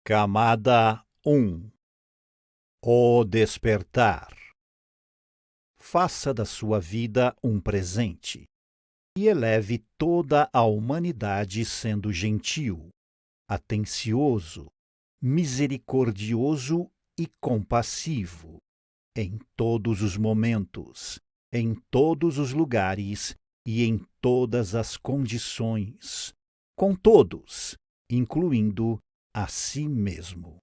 Camada 1. O despertar. Faça da sua vida um presente e eleve toda a humanidade sendo gentil, atencioso, misericordioso e compassivo, em todos os momentos, em todos os lugares e em todas as condições, com todos, incluindo a si mesmo.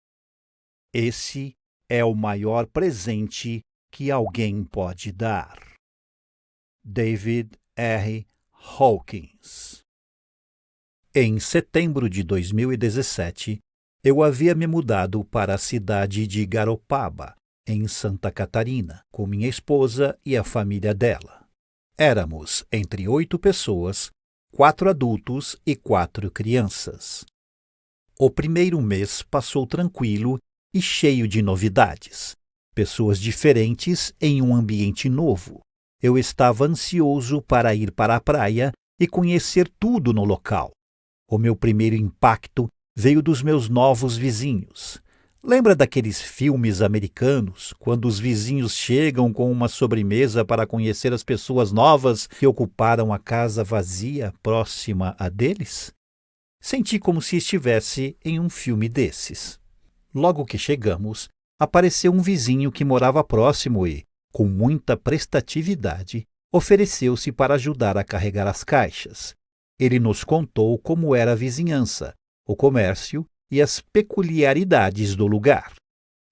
Esse é o maior presente que alguém pode dar. David R. Hawkins. Em setembro de 2017, eu havia me mudado para a cidade de Garopaba, em Santa Catarina, com minha esposa e a família dela. Éramos entre 8 pessoas, 4 adultos e 4 crianças. O primeiro mês passou tranquilo e cheio de novidades. Pessoas diferentes em um ambiente novo. Eu estava ansioso para ir para a praia e conhecer tudo no local. O meu primeiro impacto veio dos meus novos vizinhos. Lembra daqueles filmes americanos, quando os vizinhos chegam com uma sobremesa para conhecer as pessoas novas que ocuparam a casa vazia próxima a deles? Senti como se estivesse em um filme desses. Logo que chegamos, apareceu um vizinho que morava próximo e, com muita prestatividade, ofereceu-se para ajudar a carregar as caixas. Ele nos contou como era a vizinhança, o comércio e as peculiaridades do lugar.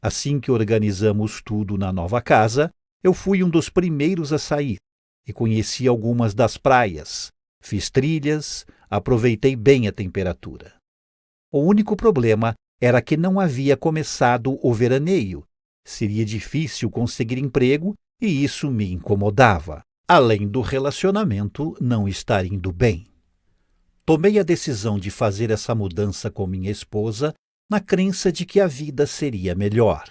Assim que organizamos tudo na nova casa, eu fui um dos primeiros a sair e conheci algumas das praias. Fiz trilhas, aproveitei bem a temperatura. O único problema era que não havia começado o veraneio. Seria difícil conseguir emprego e isso me incomodava, além do relacionamento não estar indo bem. Tomei a decisão de fazer essa mudança com minha esposa na crença de que a vida seria melhor.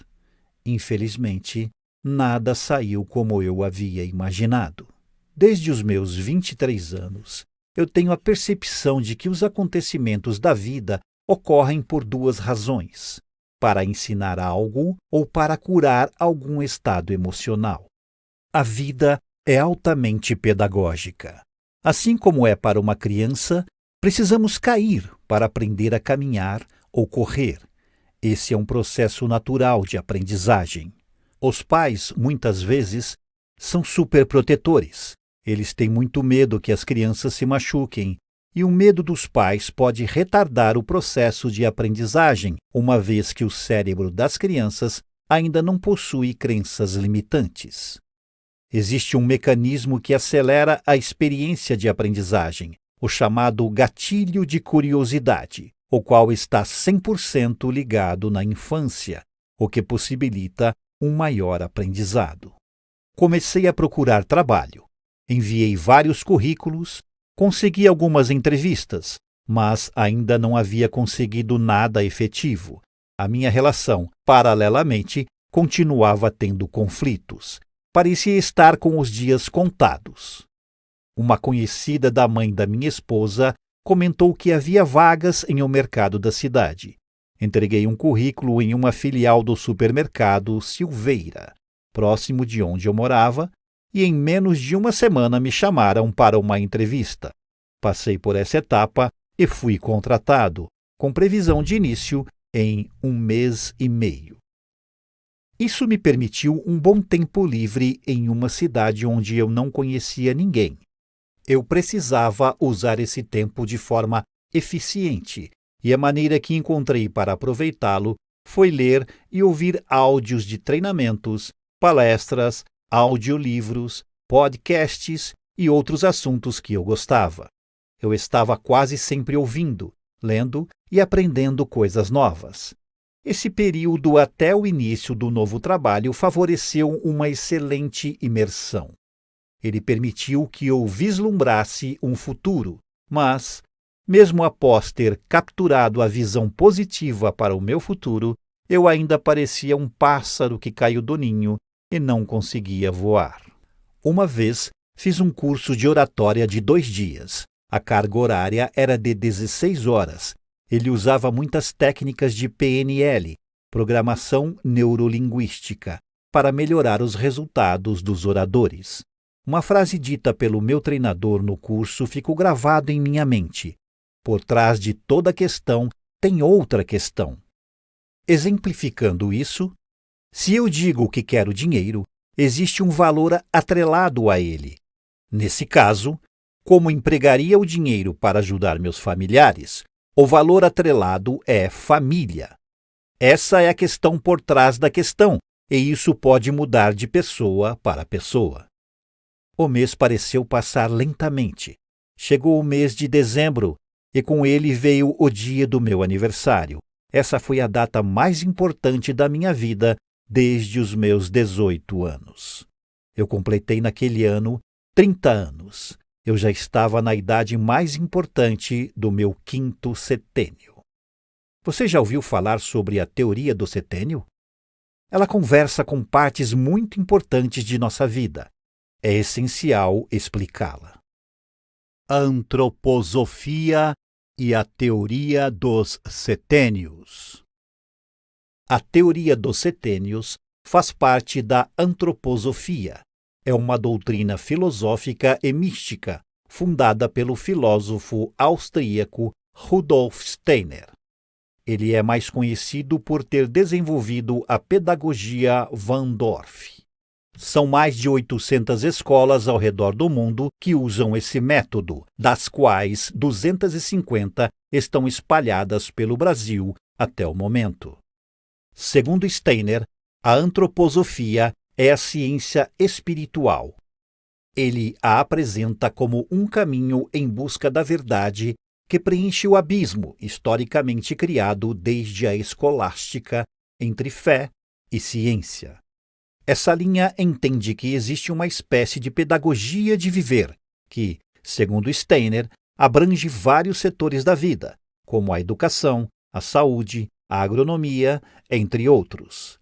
Infelizmente, nada saiu como eu havia imaginado. Desde os meus 23 anos, eu tenho a percepção de que os acontecimentos da vida ocorrem por 2 razões: para ensinar algo ou para curar algum estado emocional. A vida é altamente pedagógica. Assim como é para uma criança, precisamos cair para aprender a caminhar ou correr. Esse é um processo natural de aprendizagem. Os pais, muitas vezes, são superprotetores. Eles têm muito medo que as crianças se machuquem, e o medo dos pais pode retardar o processo de aprendizagem, uma vez que o cérebro das crianças ainda não possui crenças limitantes. Existe um mecanismo que acelera a experiência de aprendizagem, o chamado gatilho de curiosidade, o qual está 100% ligado na infância, o que possibilita um maior aprendizado. Comecei a procurar trabalho. Enviei vários currículos, consegui algumas entrevistas, mas ainda não havia conseguido nada efetivo. A minha relação, paralelamente, continuava tendo conflitos. Parecia estar com os dias contados. Uma conhecida da mãe da minha esposa comentou que havia vagas em um mercado da cidade. Entreguei um currículo em uma filial do supermercado Silveira, próximo de onde eu morava, e em menos de uma semana me chamaram para uma entrevista. Passei por essa etapa e fui contratado, com previsão de início em 1 mês e meio. Isso me permitiu um bom tempo livre em uma cidade onde eu não conhecia ninguém. Eu precisava usar esse tempo de forma eficiente, e a maneira que encontrei para aproveitá-lo foi ler e ouvir áudios de treinamentos, palestras, audiolivros, podcasts e outros assuntos que eu gostava. Eu estava quase sempre ouvindo, lendo e aprendendo coisas novas. Esse período até o início do novo trabalho favoreceu uma excelente imersão. Ele permitiu que eu vislumbrasse um futuro, mas, mesmo após ter capturado a visão positiva para o meu futuro, eu ainda parecia um pássaro que caiu do ninho e não conseguia voar. Uma vez, fiz um curso de oratória de 2 dias. A carga horária era de 16 horas Ele usava muitas técnicas de PNL, Programação Neurolinguística, para melhorar os resultados dos oradores. Uma frase dita pelo meu treinador no curso ficou gravado em minha mente. Por trás de toda questão tem outra questão. Exemplificando isso, se eu digo que quero dinheiro, existe um valor atrelado a ele. Nesse caso, como empregaria o dinheiro para ajudar meus familiares, o valor atrelado é família. Essa é a questão por trás da questão, e isso pode mudar de pessoa para pessoa. O mês pareceu passar lentamente. Chegou o mês de dezembro, e com ele veio o dia do meu aniversário. Essa foi a data mais importante da minha vida desde os meus 18 anos. Eu completei naquele ano 30 anos. Eu já estava na idade mais importante do meu 5º setênio. Você já ouviu falar sobre a teoria do setênio? Ela conversa com partes muito importantes de nossa vida. É essencial explicá-la. Antroposofia e a teoria dos setênios. A teoria dos setênios faz parte da antroposofia. É uma doutrina filosófica e mística fundada pelo filósofo austríaco Rudolf Steiner. Ele é mais conhecido por ter desenvolvido a pedagogia Waldorf. São mais de 800 escolas ao redor do mundo que usam esse método, das quais 250 estão espalhadas pelo Brasil até o momento. Segundo Steiner, a antroposofia é a ciência espiritual. Ele a apresenta como um caminho em busca da verdade que preenche o abismo historicamente criado desde a escolástica entre fé e ciência. Essa linha entende que existe uma espécie de pedagogia de viver que, segundo Steiner, abrange vários setores da vida, como a educação, a saúde, a agronomia, entre outros.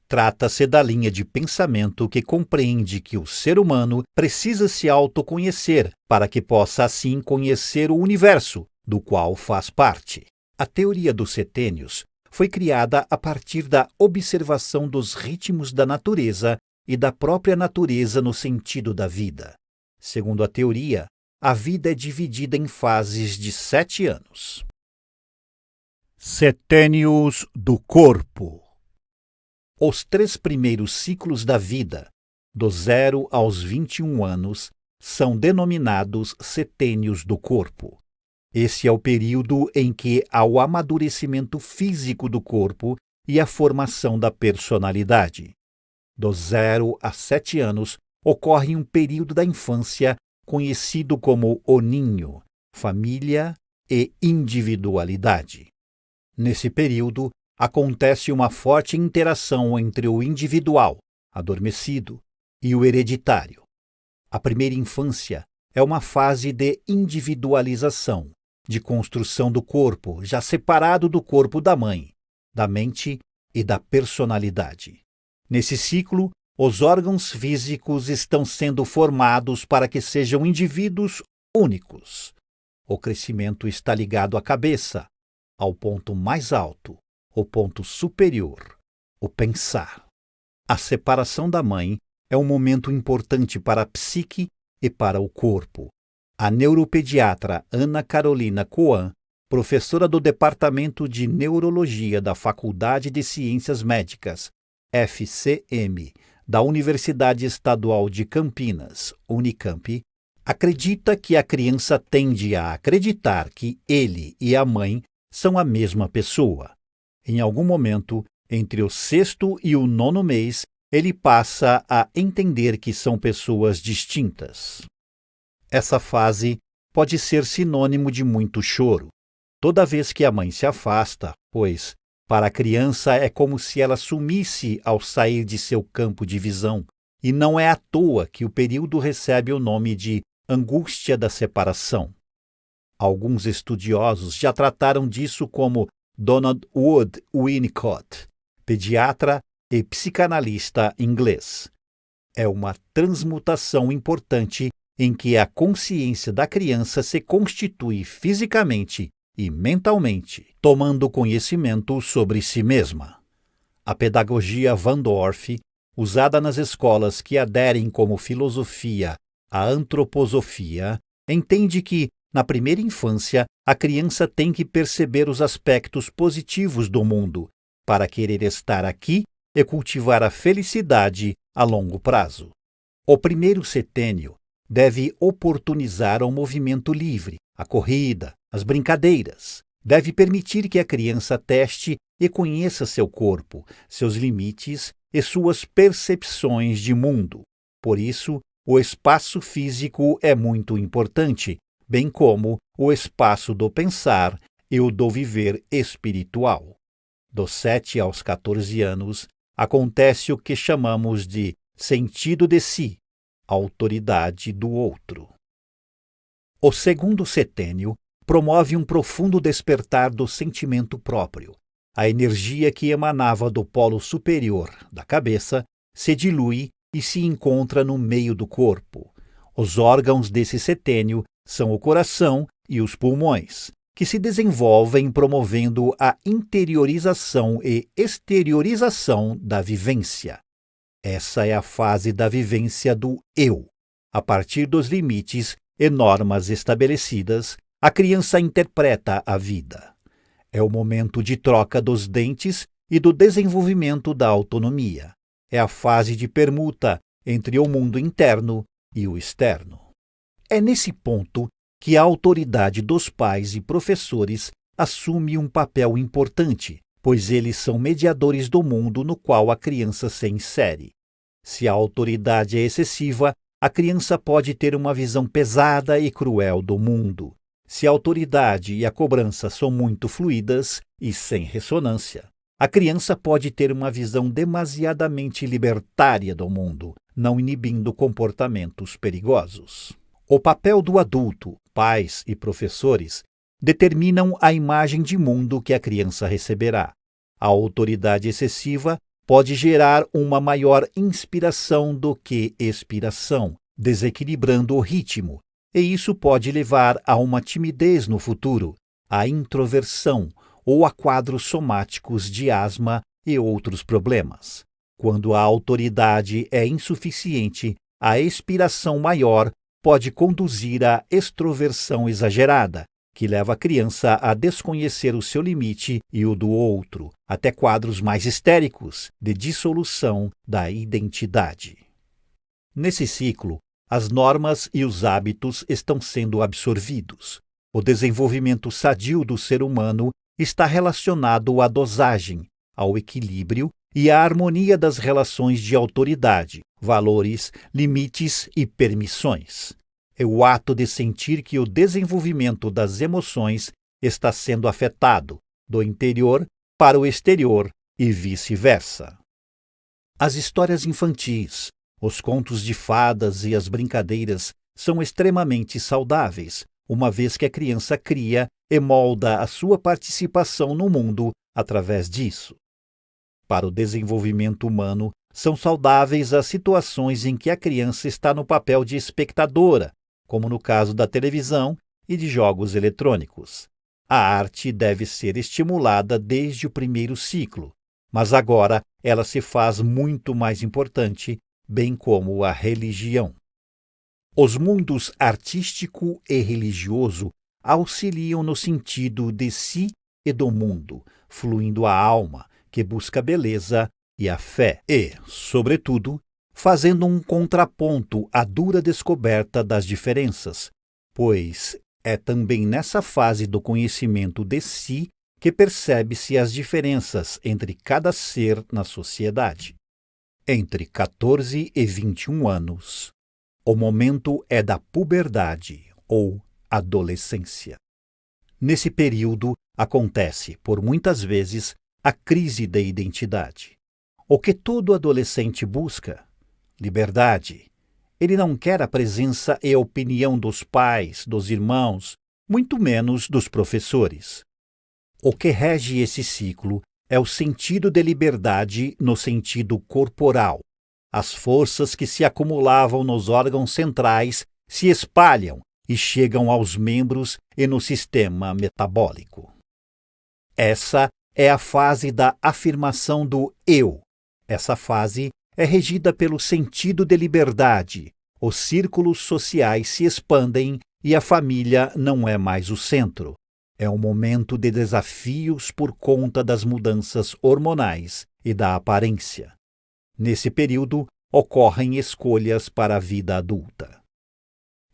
Trata-se da linha de pensamento que compreende que o ser humano precisa se autoconhecer para que possa assim conhecer o universo, do qual faz parte. A teoria dos setênios foi criada a partir da observação dos ritmos da natureza e da própria natureza no sentido da vida. Segundo a teoria, a vida é dividida em fases de 7 anos. Setênios do corpo. Os 3 primeiros ciclos da vida, do 0 aos 21 anos, são denominados setênios do corpo. Esse é o período em que há o amadurecimento físico do corpo e a formação da personalidade. Do 0 a 7 anos, ocorre um período da infância conhecido como o ninho, família e individualidade. Nesse período, acontece uma forte interação entre o individual, adormecido, e o hereditário. A primeira infância é uma fase de individualização, de construção do corpo, já separado do corpo da mãe, da mente e da personalidade. Nesse ciclo, os órgãos físicos estão sendo formados para que sejam indivíduos únicos. O crescimento está ligado à cabeça, ao ponto mais alto, o ponto superior, o pensar. A separação da mãe é um momento importante para a psique e para o corpo. A neuropediatra Ana Carolina Coan, professora do Departamento de Neurologia da Faculdade de Ciências Médicas, FCM, da Universidade Estadual de Campinas, Unicamp, acredita que a criança tende a acreditar que ele e a mãe são a mesma pessoa. Em algum momento, entre o 6º e o 9º mês, ele passa a entender que são pessoas distintas. Essa fase pode ser sinônimo de muito choro. Toda vez que a mãe se afasta, pois, para a criança é como se ela sumisse ao sair de seu campo de visão, e não é à toa que o período recebe o nome de angústia da separação. Alguns estudiosos já trataram disso como Donald Wood Winnicott, pediatra e psicanalista inglês. É uma transmutação importante em que a consciência da criança se constitui fisicamente e mentalmente, tomando conhecimento sobre si mesma. A pedagogia Waldorf, usada nas escolas que aderem como filosofia à antroposofia, entende que, na primeira infância, a criança tem que perceber os aspectos positivos do mundo para querer estar aqui e cultivar a felicidade a longo prazo. O primeiro setênio deve oportunizar o movimento livre, a corrida, as brincadeiras. Deve permitir que a criança teste e conheça seu corpo, seus limites e suas percepções de mundo. Por isso, o espaço físico é muito importante, bem como o espaço do pensar e o do viver espiritual. Dos 7 aos 14 anos, acontece o que chamamos de sentido de si, autoridade do outro. O segundo setênio promove um profundo despertar do sentimento próprio. A energia que emanava do polo superior da cabeça se dilui e se encontra no meio do corpo. Os órgãos desse setênio são o coração e os pulmões, que se desenvolvem promovendo a interiorização e exteriorização da vivência. Essa é a fase da vivência do eu. A partir dos limites e normas estabelecidas, a criança interpreta a vida. É o momento de troca dos dentes e do desenvolvimento da autonomia. É a fase de permuta entre o mundo interno e o externo. É nesse ponto que a autoridade dos pais e professores assume um papel importante, pois eles são mediadores do mundo no qual a criança se insere. Se a autoridade é excessiva, a criança pode ter uma visão pesada e cruel do mundo. Se a autoridade e a cobrança são muito fluídas e sem ressonância, a criança pode ter uma visão demasiadamente libertária do mundo, não inibindo comportamentos perigosos. O papel do adulto, pais e professores, determinam a imagem de mundo que a criança receberá. A autoridade excessiva pode gerar uma maior inspiração do que expiração, desequilibrando o ritmo, e isso pode levar a uma timidez no futuro, a introversão ou a quadros somáticos de asma e outros problemas. Quando a autoridade é insuficiente, a expiração maior pode conduzir à extroversão exagerada, que leva a criança a desconhecer o seu limite e o do outro, até quadros mais histéricos de dissolução da identidade. Nesse ciclo, as normas e os hábitos estão sendo absorvidos. O desenvolvimento sadio do ser humano está relacionado à dosagem, ao equilíbrio e à harmonia das relações de autoridade, valores, limites e permissões. É o ato de sentir que o desenvolvimento das emoções está sendo afetado, do interior para o exterior e vice-versa. As histórias infantis, os contos de fadas e as brincadeiras são extremamente saudáveis, uma vez que a criança cria e molda a sua participação no mundo através disso. Para o desenvolvimento humano, são saudáveis as situações em que a criança está no papel de espectadora, como no caso da televisão e de jogos eletrônicos. A arte deve ser estimulada desde o primeiro ciclo, mas agora ela se faz muito mais importante, bem como a religião. Os mundos artístico e religioso auxiliam no sentido de si e do mundo, fluindo a alma, que busca a beleza e a fé, e, sobretudo, fazendo um contraponto à dura descoberta das diferenças, pois é também nessa fase do conhecimento de si que percebe-se as diferenças entre cada ser na sociedade. Entre 14 e 21 anos, o momento é da puberdade ou adolescência. Nesse período acontece, por muitas vezes, a crise da identidade. O que todo adolescente busca? Liberdade. Ele não quer a presença e a opinião dos pais, dos irmãos, muito menos dos professores. O que rege esse ciclo é o sentido de liberdade no sentido corporal. As forças que se acumulavam nos órgãos centrais se espalham e chegam aos membros e no sistema metabólico. Essa é a fase da afirmação do eu. Essa fase é regida pelo sentido de liberdade. Os círculos sociais se expandem e a família não é mais o centro. É um momento de desafios por conta das mudanças hormonais e da aparência. Nesse período, ocorrem escolhas para a vida adulta.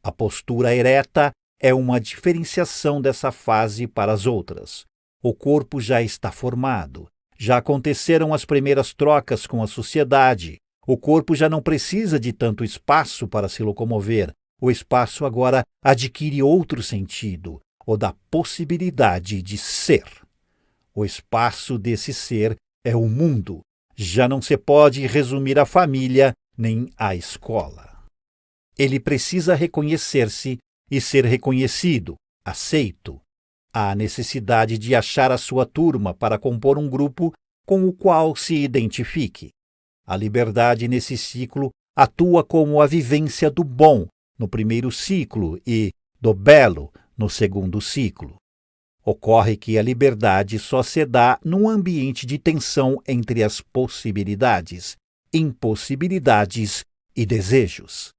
A postura ereta é uma diferenciação dessa fase para as outras. O corpo já está formado, já aconteceram as primeiras trocas com a sociedade, o corpo já não precisa de tanto espaço para se locomover, o espaço agora adquire outro sentido, o da possibilidade de ser. O espaço desse ser é o mundo, já não se pode resumir a família nem a escola. Ele precisa reconhecer-se e ser reconhecido, aceito. Há necessidade de achar a sua turma para compor um grupo com o qual se identifique. A liberdade nesse ciclo atua como a vivência do bom no primeiro ciclo e do belo no segundo ciclo. Ocorre que a liberdade só se dá num ambiente de tensão entre as possibilidades, impossibilidades e desejos.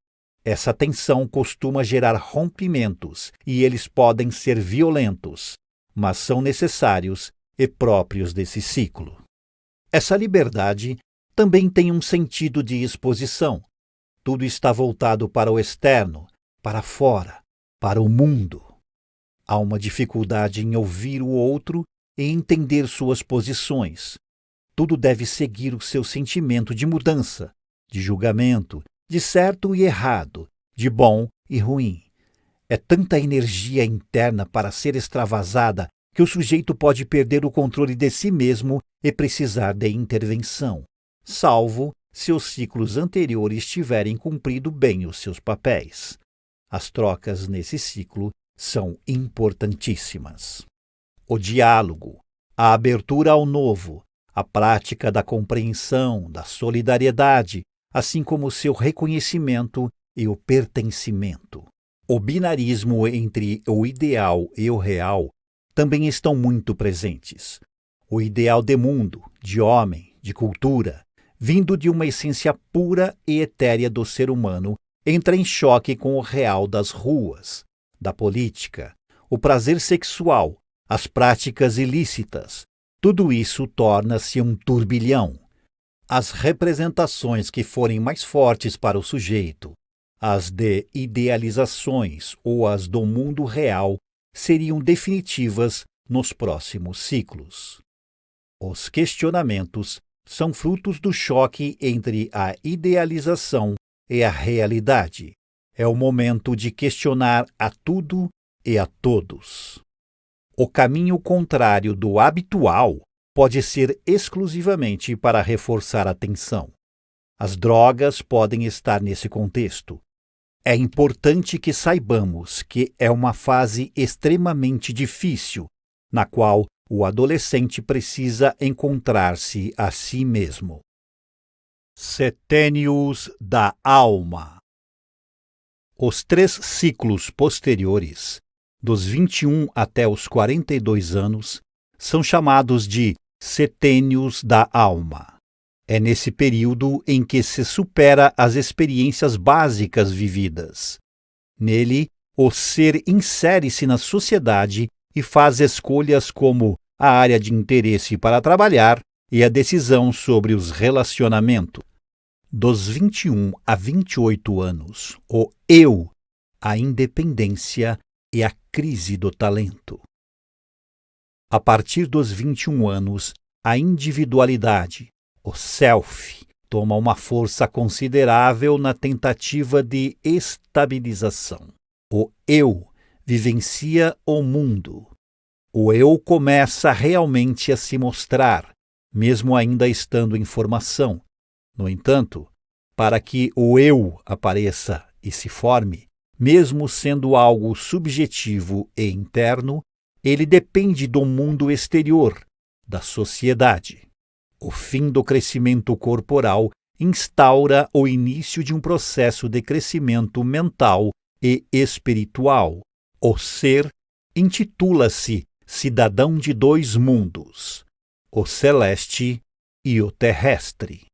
Essa tensão costuma gerar rompimentos e eles podem ser violentos, mas são necessários e próprios desse ciclo. Essa liberdade também tem um sentido de exposição. Tudo está voltado para o externo, para fora, para o mundo. Há uma dificuldade em ouvir o outro e entender suas posições. Tudo deve seguir o seu sentimento de mudança, de julgamento, de certo e errado, de bom e ruim. É tanta energia interna para ser extravasada que o sujeito pode perder o controle de si mesmo e precisar de intervenção, salvo se os ciclos anteriores tiverem cumprido bem os seus papéis. As trocas nesse ciclo são importantíssimas. O diálogo, a abertura ao novo, a prática da compreensão, da solidariedade, assim como o seu reconhecimento e o pertencimento. O binarismo entre o ideal e o real também estão muito presentes. O ideal de mundo, de homem, de cultura, vindo de uma essência pura e etérea do ser humano, entra em choque com o real das ruas, da política, o prazer sexual, as práticas ilícitas. Tudo isso torna-se um turbilhão. As representações que forem mais fortes para o sujeito, as de idealizações ou as do mundo real, seriam definitivas nos próximos ciclos. Os questionamentos são frutos do choque entre a idealização e a realidade. É o momento de questionar a tudo e a todos. O caminho contrário do habitual pode ser exclusivamente para reforçar a tensão. As drogas podem estar nesse contexto. É importante que saibamos que é uma fase extremamente difícil, na qual o adolescente precisa encontrar-se a si mesmo. Setênios da alma. Os 3 ciclos posteriores, dos 21 até os 42 anos, são chamados de setênios da alma. É nesse período em que se supera as experiências básicas vividas. Nele, o ser insere-se na sociedade e faz escolhas como a área de interesse para trabalhar e a decisão sobre os relacionamentos. Dos 21 a 28 anos, o eu, a independência e a crise do talento. A partir dos 21 anos, a individualidade, o self, toma uma força considerável na tentativa de estabilização. O eu vivencia o mundo. O eu começa realmente a se mostrar, mesmo ainda estando em formação. No entanto, para que o eu apareça e se forme, mesmo sendo algo subjetivo e interno, ele depende do mundo exterior, da sociedade. O fim do crescimento corporal instaura o início de um processo de crescimento mental e espiritual. O ser intitula-se cidadão de dois mundos, o celeste e o terrestre.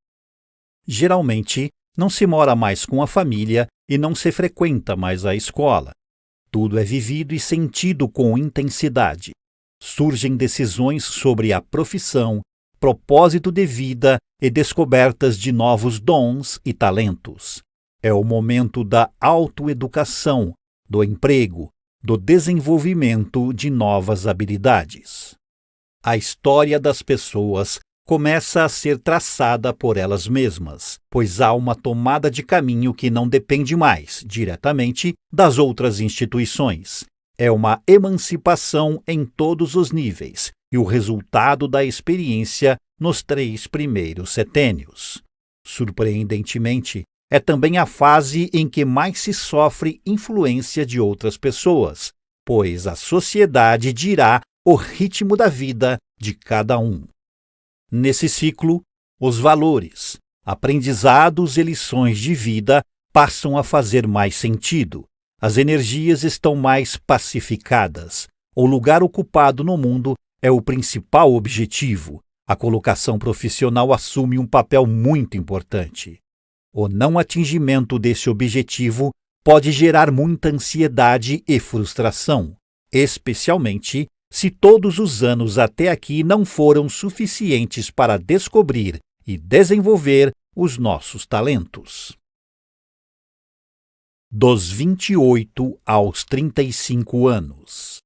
Geralmente, não se mora mais com a família e não se frequenta mais a escola. Tudo é vivido e sentido com intensidade. Surgem decisões sobre a profissão, propósito de vida e descobertas de novos dons e talentos. É o momento da autoeducação, do emprego, do desenvolvimento de novas habilidades. A história das pessoas começa a ser traçada por elas mesmas, pois há uma tomada de caminho que não depende mais, diretamente, das outras instituições. É uma emancipação em todos os níveis e o resultado da experiência nos 3 primeiros setênios. Surpreendentemente, é também a fase em que mais se sofre influência de outras pessoas, pois a sociedade dirá o ritmo da vida de cada um. Nesse ciclo, os valores, aprendizados e lições de vida passam a fazer mais sentido. As energias estão mais pacificadas. O lugar ocupado no mundo é o principal objetivo. A colocação profissional assume um papel muito importante. O não atingimento desse objetivo pode gerar muita ansiedade e frustração, especialmente se todos os anos até aqui não foram suficientes para descobrir e desenvolver os nossos talentos. Dos 28 aos 35 anos.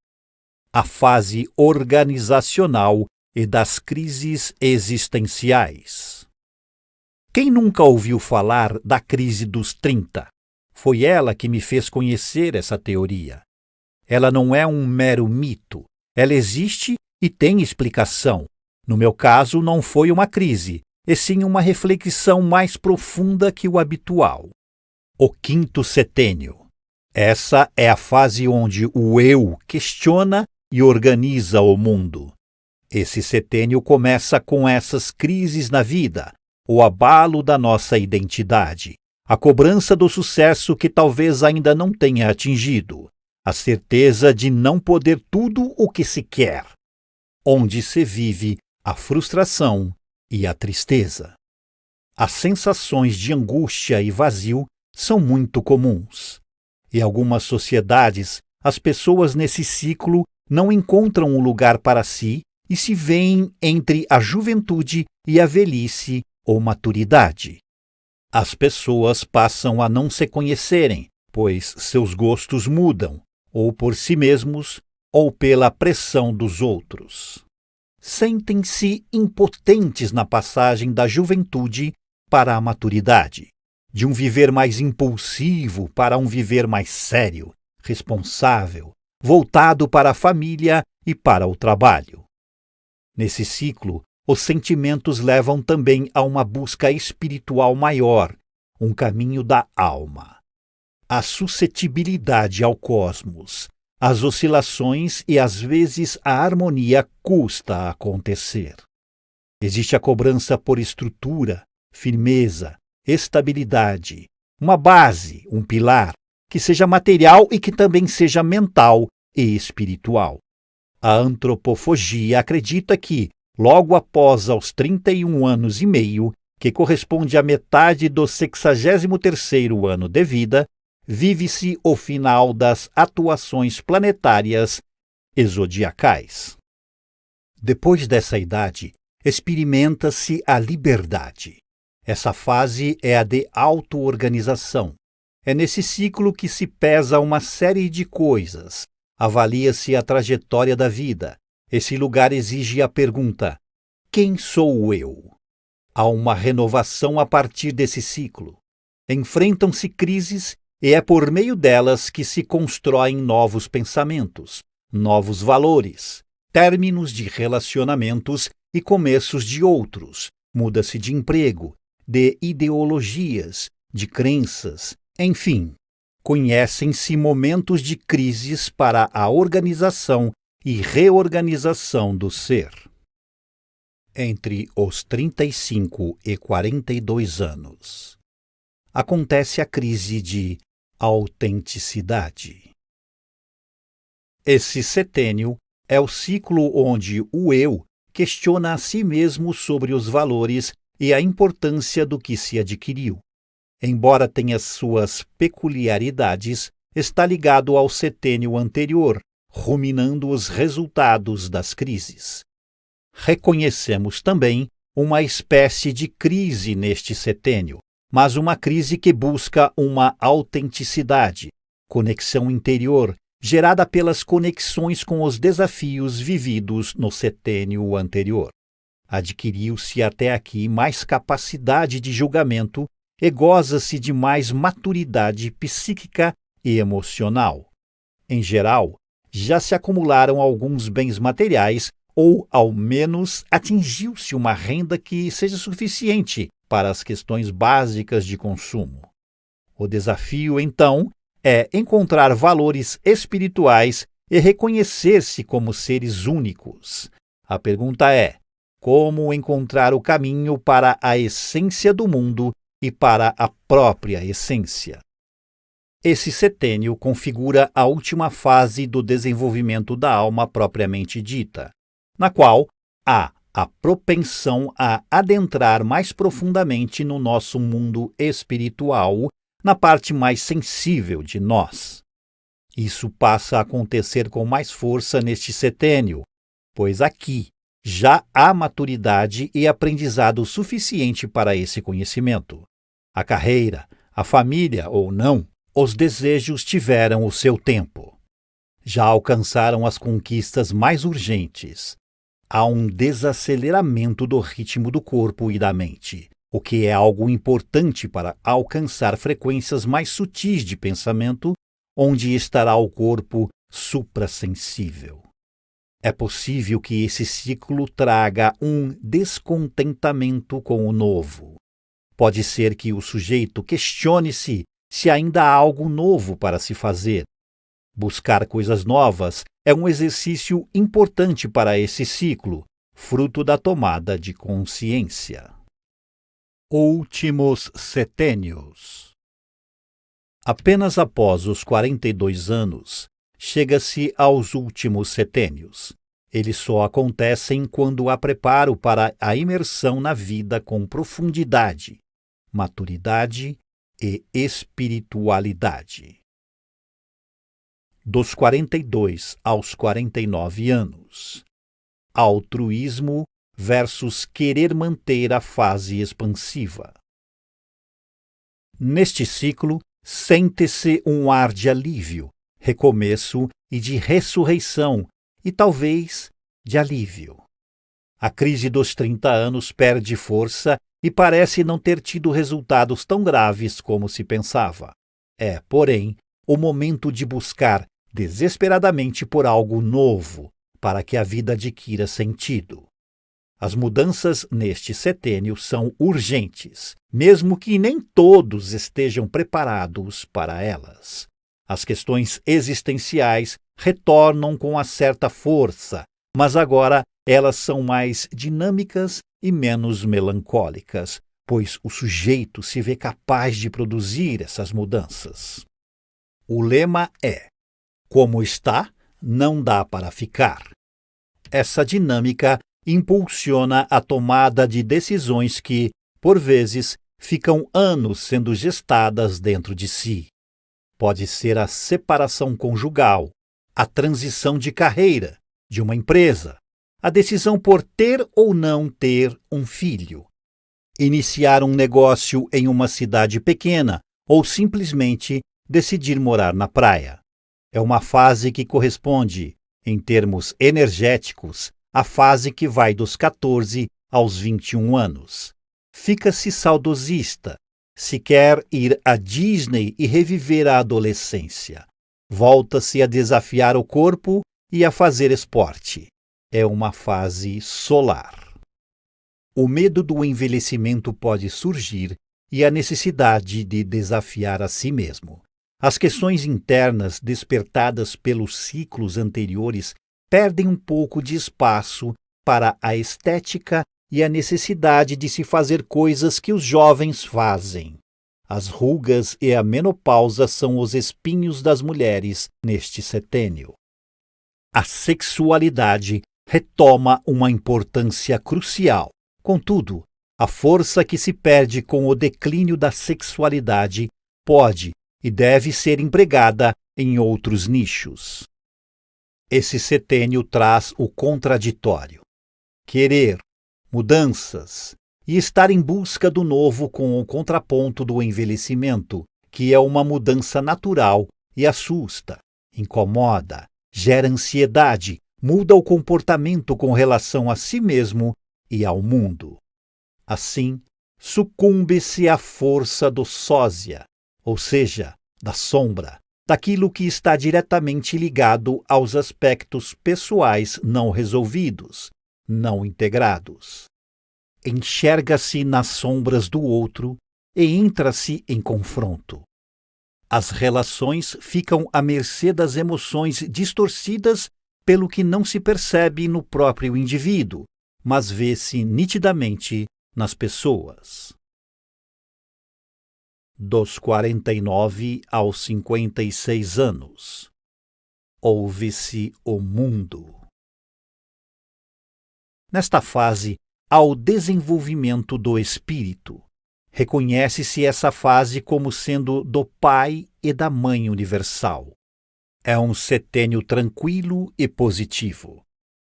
A fase organizacional e das crises existenciais. Quem nunca ouviu falar da crise dos 30? Foi ela que me fez conhecer essa teoria. Ela não é um mero mito. Ela existe e tem explicação. No meu caso, não foi uma crise, e sim uma reflexão mais profunda que o habitual. O 5º setênio. Essa é a fase onde o eu questiona e organiza o mundo. Esse setênio começa com essas crises na vida, o abalo da nossa identidade, a cobrança do sucesso que talvez ainda não tenha atingido, a certeza de não poder tudo o que se quer, onde se vive a frustração e a tristeza. As sensações de angústia e vazio são muito comuns. Em algumas sociedades, as pessoas nesse ciclo não encontram um lugar para si e se veem entre a juventude e a velhice ou maturidade. As pessoas passam a não se conhecerem, pois seus gostos mudam, ou por si mesmos, ou pela pressão dos outros. Sentem-se impotentes na passagem da juventude para a maturidade, de um viver mais impulsivo para um viver mais sério, responsável, voltado para a família e para o trabalho. Nesse ciclo, os sentimentos levam também a uma busca espiritual maior, um caminho da alma. A suscetibilidade ao cosmos, as oscilações e às vezes a harmonia custa a acontecer. Existe a cobrança por estrutura, firmeza, estabilidade, uma base, um pilar, que seja material e que também seja mental e espiritual. A antropofagia acredita que, logo após aos 31 anos e meio, que corresponde à metade do 63º ano de vida, vive-se o final das atuações planetárias e zodiacais. Depois dessa idade, experimenta-se a liberdade. Essa fase é a de auto-organização. É nesse ciclo que se pesa uma série de coisas, avalia-se a trajetória da vida. Esse lugar exige a pergunta: quem sou eu? Há uma renovação a partir desse ciclo. Enfrentam-se crises e é por meio delas que se constroem novos pensamentos, novos valores, términos de relacionamentos e começos de outros. Muda-se de emprego, de ideologias, de crenças, enfim. Conhecem-se momentos de crises para a organização e reorganização do ser. Entre os 35 e 42 anos. Acontece a crise de autenticidade. Esse setênio é o ciclo onde o eu questiona a si mesmo sobre os valores e a importância do que se adquiriu. Embora tenha suas peculiaridades, está ligado ao setênio anterior, ruminando os resultados das crises. Reconhecemos também uma espécie de crise neste setênio, mas uma crise que busca uma autenticidade, conexão interior, gerada pelas conexões com os desafios vividos no setênio anterior. Adquiriu-se até aqui mais capacidade de julgamento e goza-se de mais maturidade psíquica e emocional. Em geral, já se acumularam alguns bens materiais ou, ao menos, atingiu-se uma renda que seja suficiente para as questões básicas de consumo. O desafio, então, é encontrar valores espirituais e reconhecer-se como seres únicos. A pergunta é: como encontrar o caminho para a essência do mundo e para a própria essência? Esse setênio configura a última fase do desenvolvimento da alma propriamente dita, na qual há a propensão a adentrar mais profundamente no nosso mundo espiritual, na parte mais sensível de nós. Isso passa a acontecer com mais força neste setênio, pois aqui já há maturidade e aprendizado suficiente para esse conhecimento. A carreira, a família ou não, os desejos tiveram o seu tempo. Já alcançaram as conquistas mais urgentes. Há um desaceleramento do ritmo do corpo e da mente, o que é algo importante para alcançar frequências mais sutis de pensamento, onde estará o corpo suprassensível. É possível que esse ciclo traga um descontentamento com o novo. Pode ser que o sujeito questione-se se ainda há algo novo para se fazer. Buscar coisas novas é um exercício importante para esse ciclo, fruto da tomada de consciência. Últimos setênios. Apenas após os 42 anos, chega-se aos últimos setênios. Eles só acontecem quando há preparo para a imersão na vida com profundidade, maturidade e espiritualidade. Dos 42 aos 49 anos. Altruísmo versus querer manter a fase expansiva. Neste ciclo, sente-se um ar de alívio, recomeço e de ressurreição, e talvez de alívio. A crise dos 30 anos perde força e parece não ter tido resultados tão graves como se pensava. É, porém, o momento de buscar desesperadamente por algo novo, para que a vida adquira sentido. As mudanças neste setênio são urgentes, mesmo que nem todos estejam preparados para elas. As questões existenciais retornam com uma certa força, mas agora elas são mais dinâmicas e menos melancólicas, pois o sujeito se vê capaz de produzir essas mudanças. O lema é: como está, não dá para ficar. Essa dinâmica impulsiona a tomada de decisões que, por vezes, ficam anos sendo gestadas dentro de si. Pode ser a separação conjugal, a transição de carreira, de uma empresa, a decisão por ter ou não ter um filho, iniciar um negócio em uma cidade pequena ou simplesmente decidir morar na praia. É uma fase que corresponde, em termos energéticos, à fase que vai dos 14 aos 21 anos. Fica-se saudosista, se quer ir à Disney e reviver a adolescência. Volta-se a desafiar o corpo e a fazer esporte. É uma fase solar. O medo do envelhecimento pode surgir e a necessidade de desafiar a si mesmo. As questões internas despertadas pelos ciclos anteriores perdem um pouco de espaço para a estética e a necessidade de se fazer coisas que os jovens fazem. As rugas e a menopausa são os espinhos das mulheres neste setênio. A sexualidade retoma uma importância crucial. Contudo, a força que se perde com o declínio da sexualidade pode e deve ser empregada em outros nichos. Esse setênio traz o contraditório: querer, mudanças e estar em busca do novo com o contraponto do envelhecimento, que é uma mudança natural e assusta, incomoda, gera ansiedade, muda o comportamento com relação a si mesmo e ao mundo. Assim, sucumbe-se à força do sósia, ou seja, da sombra, daquilo que está diretamente ligado aos aspectos pessoais não resolvidos, não integrados. Enxerga-se nas sombras do outro e entra-se em confronto. As relações ficam à mercê das emoções distorcidas pelo que não se percebe no próprio indivíduo, mas vê-se nitidamente nas pessoas. Dos 49 aos 56 anos, ouve-se o mundo. Nesta fase, há o desenvolvimento do espírito. Reconhece-se essa fase como sendo do Pai e da Mãe universal. É um setênio tranquilo e positivo.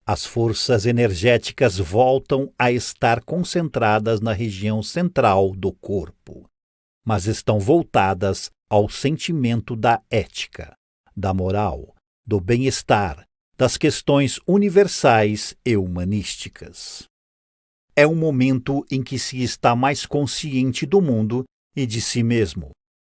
As forças energéticas voltam a estar concentradas na região central do corpo, mas estão voltadas ao sentimento da ética, da moral, do bem-estar, das questões universais e humanísticas. É um momento em que se está mais consciente do mundo e de si mesmo.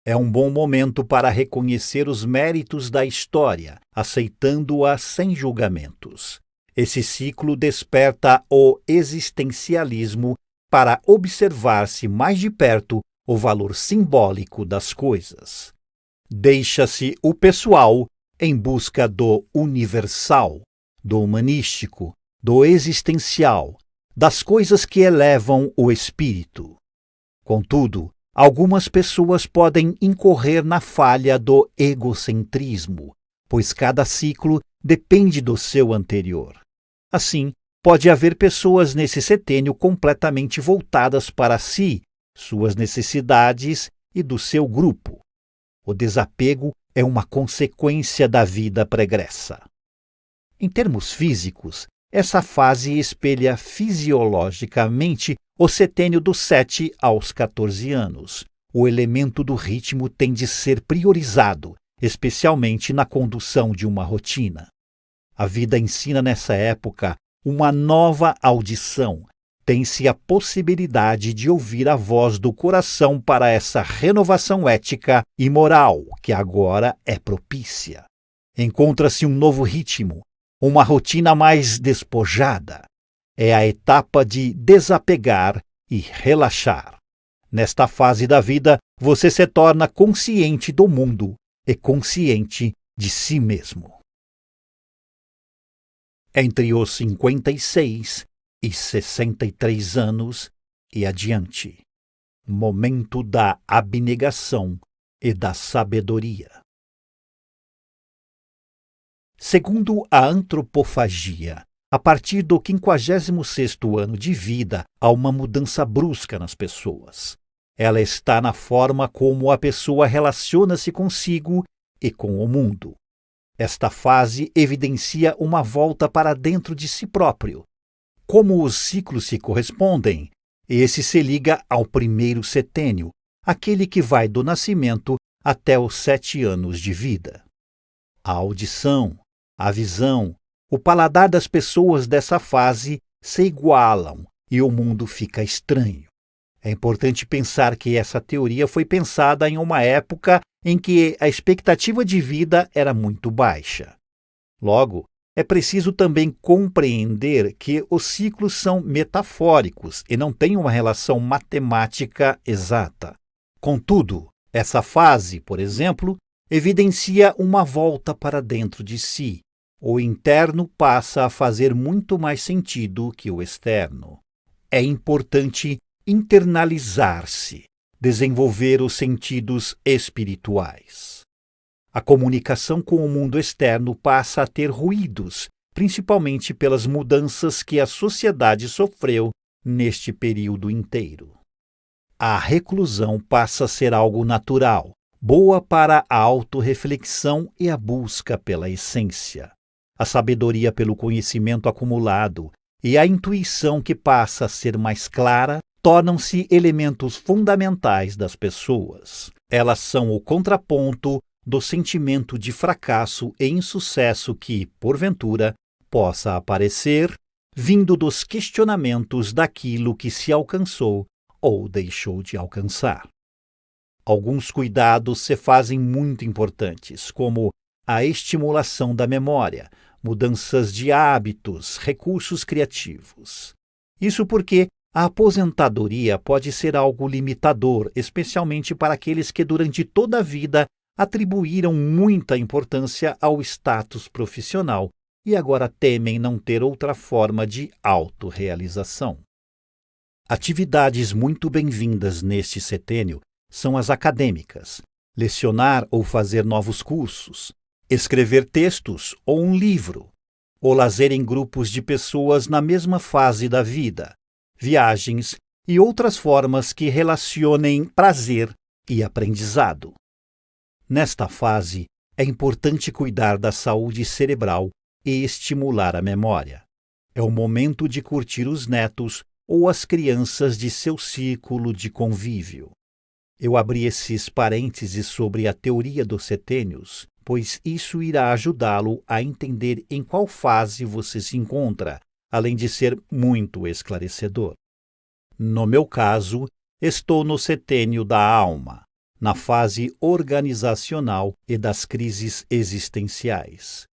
É um bom momento para reconhecer os méritos da história, aceitando-a sem julgamentos. Esse ciclo desperta o existencialismo para observar-se mais de perto o valor simbólico das coisas. Deixa-se o pessoal em busca do universal, do humanístico, do existencial, das coisas que elevam o espírito. Contudo, algumas pessoas podem incorrer na falha do egocentrismo, pois cada ciclo depende do seu anterior. Assim, pode haver pessoas nesse setênio completamente voltadas para si, suas necessidades e do seu grupo. O desapego é uma consequência da vida pregressa. Em termos físicos, essa fase espelha fisiologicamente o setênio dos 7 aos 14 anos. O elemento do ritmo tem de ser priorizado, especialmente na condução de uma rotina. A vida ensina nessa época uma nova audição. Tem-se a possibilidade de ouvir a voz do coração para essa renovação ética e moral que agora é propícia. Encontra-se um novo ritmo, uma rotina mais despojada. É a etapa de desapegar e relaxar. Nesta fase da vida, você se torna consciente do mundo e consciente de si mesmo. Entre os 56 e 63 anos e adiante, momento da abnegação e da sabedoria. Segundo a antropofagia, a partir do 56º ano de vida, há uma mudança brusca nas pessoas. Ela está na forma como a pessoa relaciona-se consigo e com o mundo. Esta fase evidencia uma volta para dentro de si próprio. Como os ciclos se correspondem, esse se liga ao primeiro setênio, aquele que vai do nascimento até os 7 anos de vida. A audição, a visão, o paladar das pessoas dessa fase se igualam e o mundo fica estranho. É importante pensar que essa teoria foi pensada em uma época em que a expectativa de vida era muito baixa. Logo, é preciso também compreender que os ciclos são metafóricos e não têm uma relação matemática exata. Contudo, essa fase, por exemplo, evidencia uma volta para dentro de si. O interno passa a fazer muito mais sentido que o externo. É importante internalizar-se, desenvolver os sentidos espirituais. A comunicação com o mundo externo passa a ter ruídos, principalmente pelas mudanças que a sociedade sofreu neste período inteiro. A reclusão passa a ser algo natural, boa para a autorreflexão e a busca pela essência. A sabedoria pelo conhecimento acumulado e a intuição que passa a ser mais clara tornam-se elementos fundamentais das pessoas. Elas são o contraponto do sentimento de fracasso e insucesso que, porventura, possa aparecer, vindo dos questionamentos daquilo que se alcançou ou deixou de alcançar. Alguns cuidados se fazem muito importantes, como a estimulação da memória, mudanças de hábitos, recursos criativos. Isso porque a aposentadoria pode ser algo limitador, especialmente para aqueles que durante toda a vida atribuíram muita importância ao status profissional e agora temem não ter outra forma de autorrealização. Atividades muito bem-vindas neste setênio são as acadêmicas, lecionar ou fazer novos cursos, escrever textos ou um livro, o lazer em grupos de pessoas na mesma fase da vida, viagens e outras formas que relacionem prazer e aprendizado. Nesta fase, é importante cuidar da saúde cerebral e estimular a memória. É o momento de curtir os netos ou as crianças de seu círculo de convívio. Eu abri esses parênteses sobre a teoria dos setênios, pois isso irá ajudá-lo a entender em qual fase você se encontra, além de ser muito esclarecedor. No meu caso, estou no setênio da alma, na fase organizacional e das crises existenciais.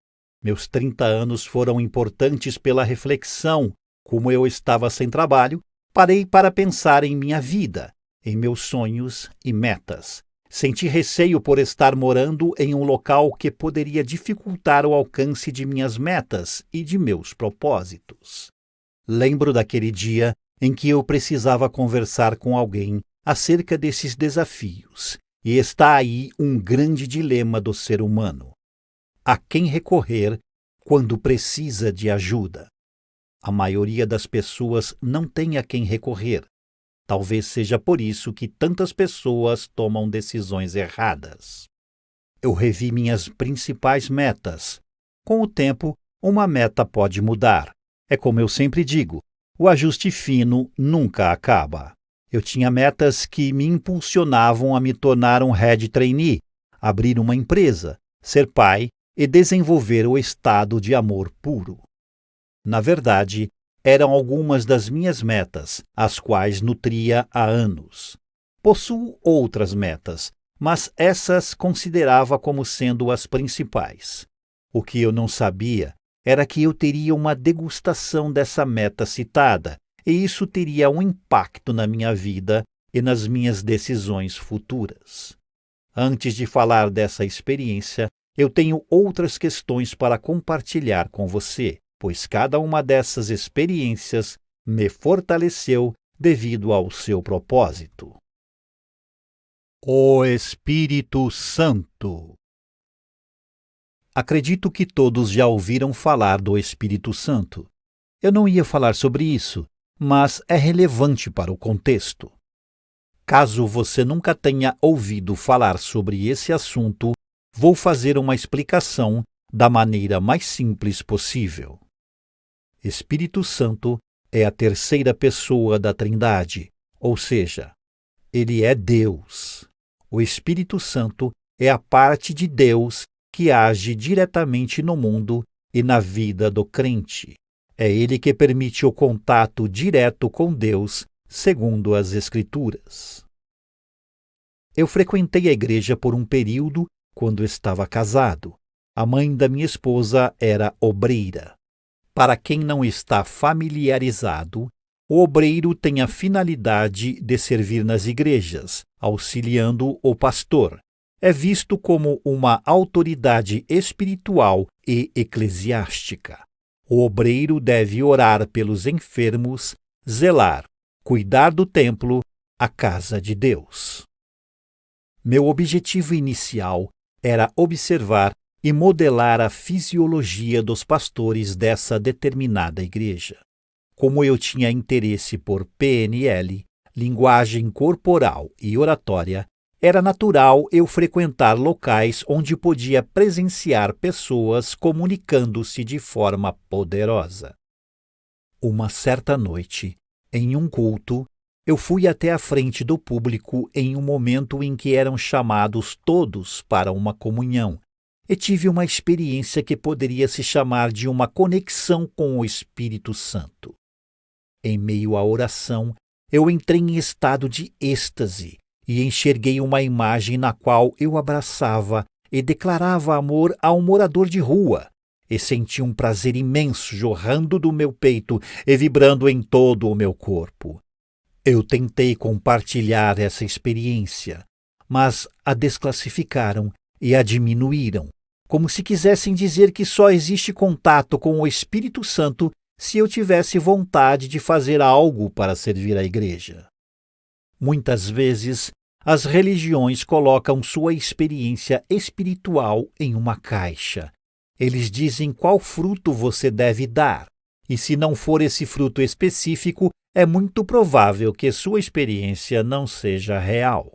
Meus 30 anos foram importantes pela reflexão. Como eu estava sem trabalho, parei para pensar em minha vida, em meus sonhos e metas. Senti receio por estar morando em um local que poderia dificultar o alcance de minhas metas e de meus propósitos. Lembro daquele dia em que eu precisava conversar com alguém acerca desses desafios, e está aí um grande dilema do ser humano. A quem recorrer quando precisa de ajuda? A maioria das pessoas não tem a quem recorrer. Talvez seja por isso que tantas pessoas tomam decisões erradas. Eu revi minhas principais metas. Com o tempo, uma meta pode mudar. É como eu sempre digo, o ajuste fino nunca acaba. Eu tinha metas que me impulsionavam a me tornar um head trainee, abrir uma empresa, ser pai e desenvolver o estado de amor puro. Na verdade, eram algumas das minhas metas, as quais nutria há anos. Possuo outras metas, mas essas considerava como sendo as principais. O que eu não sabia era que eu teria uma degustação dessa meta citada, e isso teria um impacto na minha vida e nas minhas decisões futuras. Antes de falar dessa experiência, eu tenho outras questões para compartilhar com você, pois cada uma dessas experiências me fortaleceu devido ao seu propósito. O Espírito Santo. Acredito que todos já ouviram falar do Espírito Santo. Eu não ia falar sobre isso, mas é relevante para o contexto. Caso você nunca tenha ouvido falar sobre esse assunto, vou fazer uma explicação da maneira mais simples possível. Espírito Santo é a terceira pessoa da Trindade, ou seja, ele é Deus. O Espírito Santo é a parte de Deus que age diretamente no mundo e na vida do crente. É ele que permite o contato direto com Deus, segundo as Escrituras. Eu frequentei a igreja por um período quando estava casado. A mãe da minha esposa era obreira. Para quem não está familiarizado, o obreiro tem a finalidade de servir nas igrejas, auxiliando o pastor. É visto como uma autoridade espiritual e eclesiástica. O obreiro deve orar pelos enfermos, zelar, cuidar do templo, a casa de Deus. Meu objetivo inicial era observar e modelar a fisiologia dos pastores dessa determinada igreja. Como eu tinha interesse por PNL, linguagem corporal e oratória, era natural eu frequentar locais onde podia presenciar pessoas comunicando-se de forma poderosa. Uma certa noite, em um culto, eu fui até a frente do público em um momento em que eram chamados todos para uma comunhão, e tive uma experiência que poderia se chamar de uma conexão com o Espírito Santo. Em meio à oração, eu entrei em estado de êxtase e enxerguei uma imagem na qual eu abraçava e declarava amor a um morador de rua, e senti um prazer imenso jorrando do meu peito e vibrando em todo o meu corpo. Eu tentei compartilhar essa experiência, mas a desclassificaram e a diminuíram, como se quisessem dizer que só existe contato com o Espírito Santo se eu tivesse vontade de fazer algo para servir a igreja. Muitas vezes, as religiões colocam sua experiência espiritual em uma caixa. Eles dizem qual fruto você deve dar, e se não for esse fruto específico, é muito provável que sua experiência não seja real.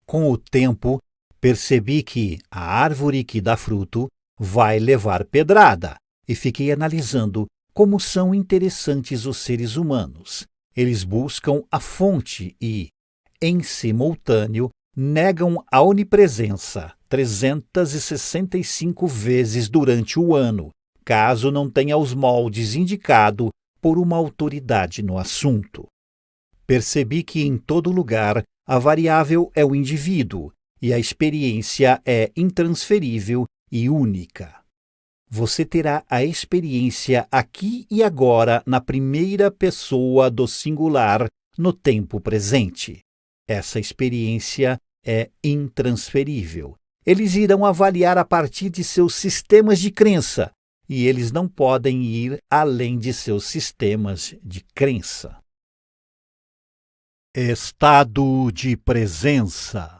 Com o tempo, percebi que a árvore que dá fruto vai levar pedrada, e fiquei analisando como são interessantes os seres humanos. Eles buscam a fonte e, em simultâneo, negam a onipresença 365 vezes durante o ano, caso não tenha os moldes indicados por uma autoridade no assunto. Percebi que em todo lugar a variável é o indivíduo e a experiência é intransferível e única. Você terá a experiência aqui e agora na primeira pessoa do singular no tempo presente. Essa experiência é intransferível. Eles irão avaliar a partir de seus sistemas de crença, e eles não podem ir além de seus sistemas de crença. Estado de presença.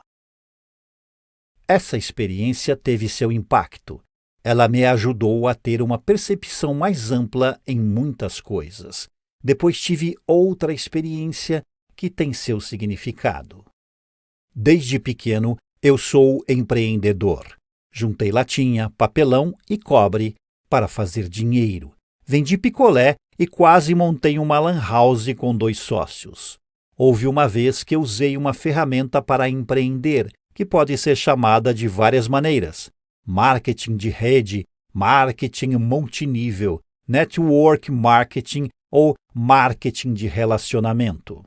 Essa experiência teve seu impacto. Ela me ajudou a ter uma percepção mais ampla em muitas coisas. Depois tive outra experiência que tem seu significado. Desde pequeno, eu sou empreendedor. Juntei latinha, papelão e cobre para fazer dinheiro. Vendi picolé e quase montei uma lan house com 2 sócios. Houve uma vez que usei uma ferramenta para empreender, que pode ser chamada de várias maneiras: marketing de rede, marketing multinível, network marketing ou marketing de relacionamento.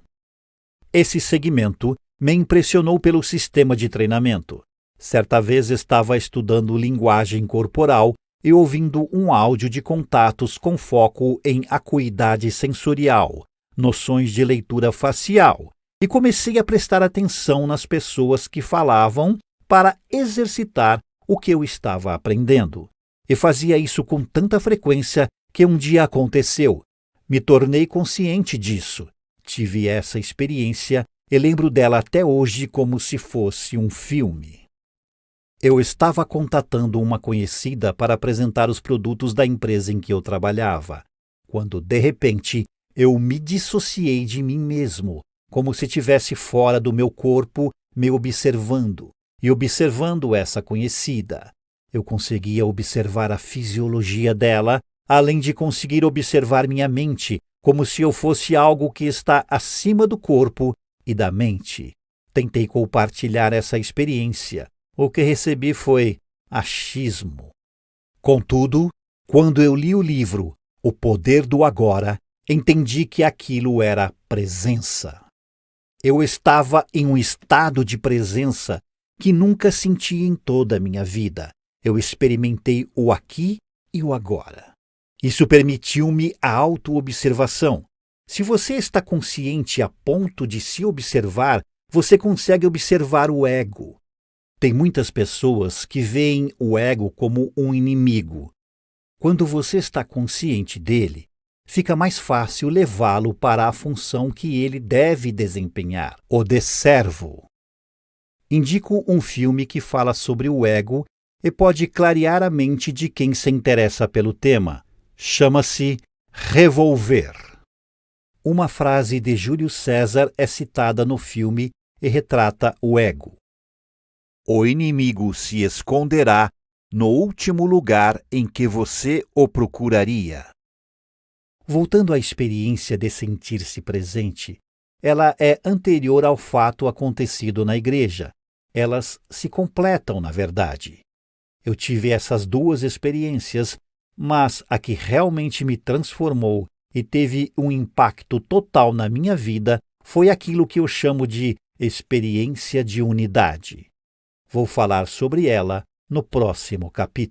Esse segmento me impressionou pelo sistema de treinamento. Certa vez estava estudando linguagem corporal e ouvindo um áudio de contatos com foco em acuidade sensorial, noções de leitura facial, e comecei a prestar atenção nas pessoas que falavam para exercitar o que eu estava aprendendo. E fazia isso com tanta frequência que um dia aconteceu. Me tornei consciente disso. Tive essa experiência e lembro dela até hoje como se fosse um filme. Eu estava contatando uma conhecida para apresentar os produtos da empresa em que eu trabalhava, quando, de repente, eu me dissociei de mim mesmo, como se estivesse fora do meu corpo, me observando, e observando essa conhecida. Eu conseguia observar a fisiologia dela, além de conseguir observar minha mente, como se eu fosse algo que está acima do corpo e da mente. Tentei compartilhar essa experiência. O que recebi foi achismo. Contudo, quando eu li o livro O Poder do Agora, entendi que aquilo era presença. Eu estava em um estado de presença que nunca senti em toda a minha vida. Eu experimentei o aqui e o agora. Isso permitiu-me a autoobservação. Se você está consciente a ponto de se observar, você consegue observar o ego. Tem muitas pessoas que veem o ego como um inimigo. Quando você está consciente dele, fica mais fácil levá-lo para a função que ele deve desempenhar, o de servo. Indico um filme que fala sobre o ego e pode clarear a mente de quem se interessa pelo tema. Chama-se Revolver. Uma frase de Júlio César é citada no filme e retrata o ego. O inimigo se esconderá no último lugar em que você o procuraria. Voltando à experiência de sentir-se presente, ela é anterior ao fato acontecido na igreja. Elas se completam, na verdade. Eu tive essas duas experiências, mas a que realmente me transformou e teve um impacto total na minha vida foi aquilo que eu chamo de experiência de unidade. Vou falar sobre ela no próximo capítulo.